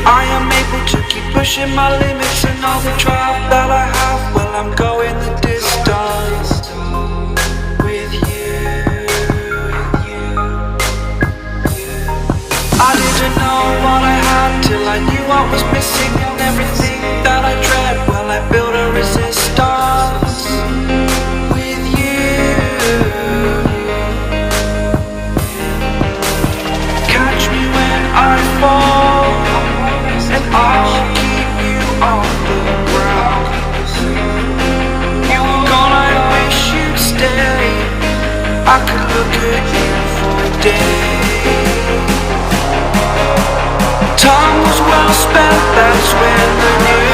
I am able to keep pushing my limits, and all the drive that I have, well, I'm going the distance with you. I didn't know what I had till I knew what was missing, and everything that I dread, well, I built a resistance with you. Catch me when I fall, and I'll keep you on the ground. You were gone, I wish you'd stay. I could look at you for a day. Time was well spent, that's when I knew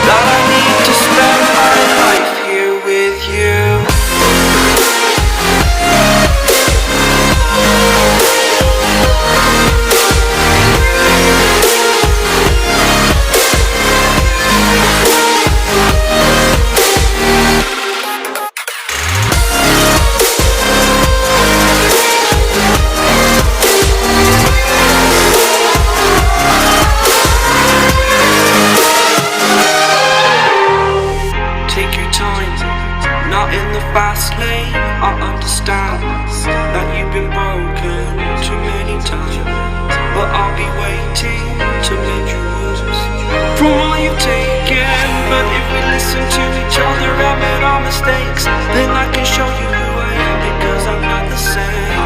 that I need to spend my life here with you. Fast lane, I understand that you've been broken too many times, but I'll be waiting to mend your wounds from all you've taken. But if we listen to each other, admit our mistakes, then I can show you who I am, because I'm not the same.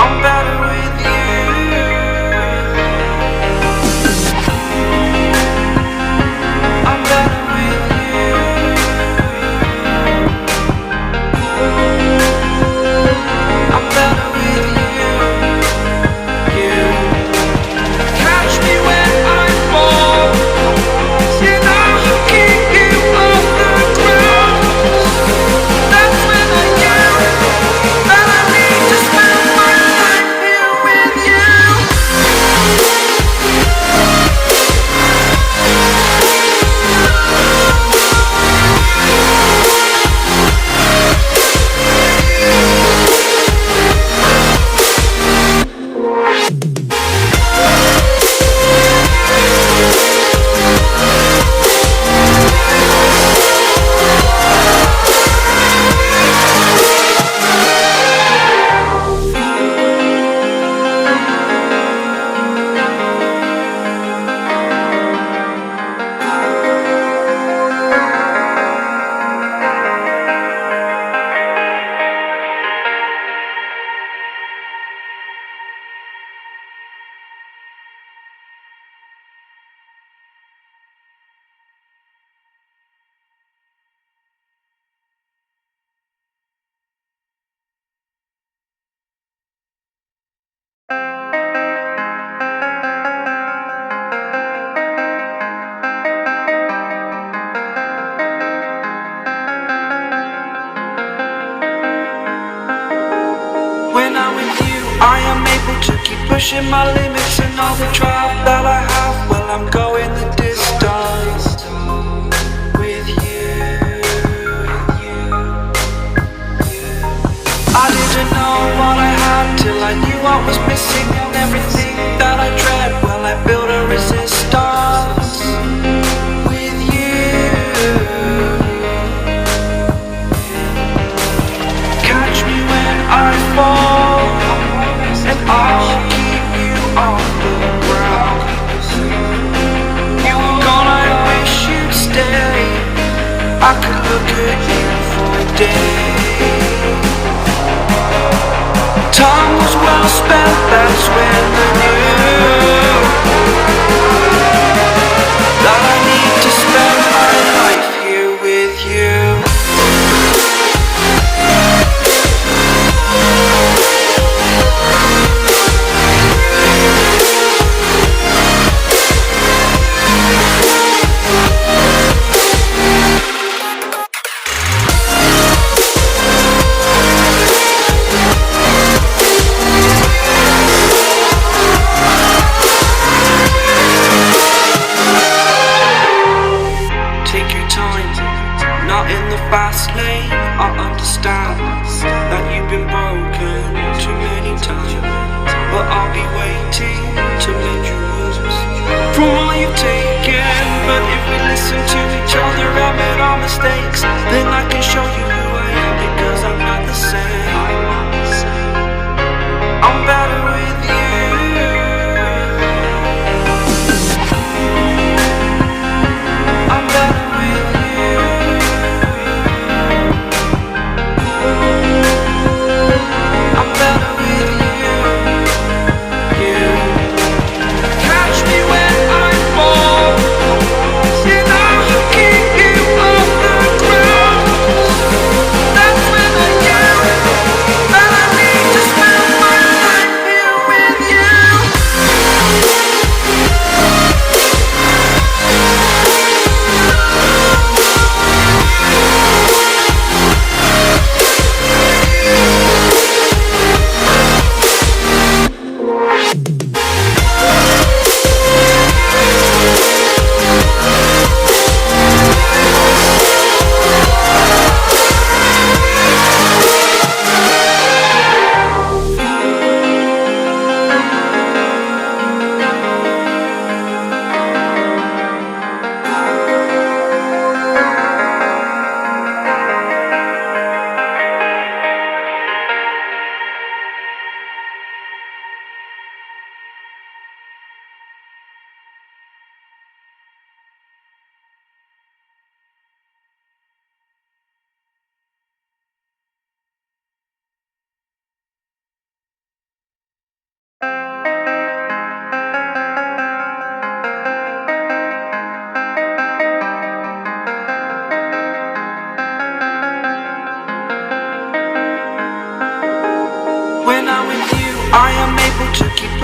I'm better with you. I'm better with you. I'm better with you, you. Catch me when I fall, and I'll keep you off the ground. That's when I knew that I need to spend my life here with you. When I'm with you, I am able to keep pushing my limits, and all the drive that I have, well, I'm going the distance with you. I didn't know what I had till I knew what was missing, and everything that I dread, well, I built a resistance with you. Catch me when I fall, and I'll keep you on the ground. You were gone, I wish you'd stay. I could look at you for a day. Time was well spent, that's when I knew that I need to spend my life here with you.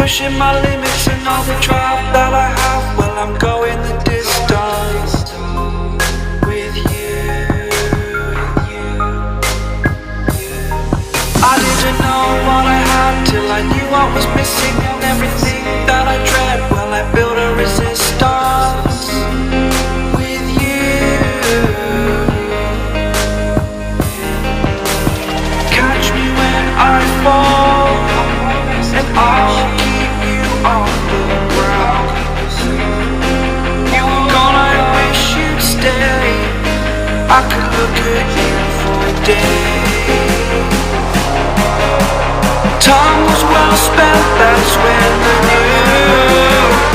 pushing my limits and all the drive that I have. Well, I'm going the distance with you. I didn't know what I had till I knew what was missing, and everything that I dread, well, I built a resistance with you. Catch me when I fall, and I'll keep you on the ground. You were gone, I wish you'd stay. I could look at you for days. Time was well spent, that's when I knew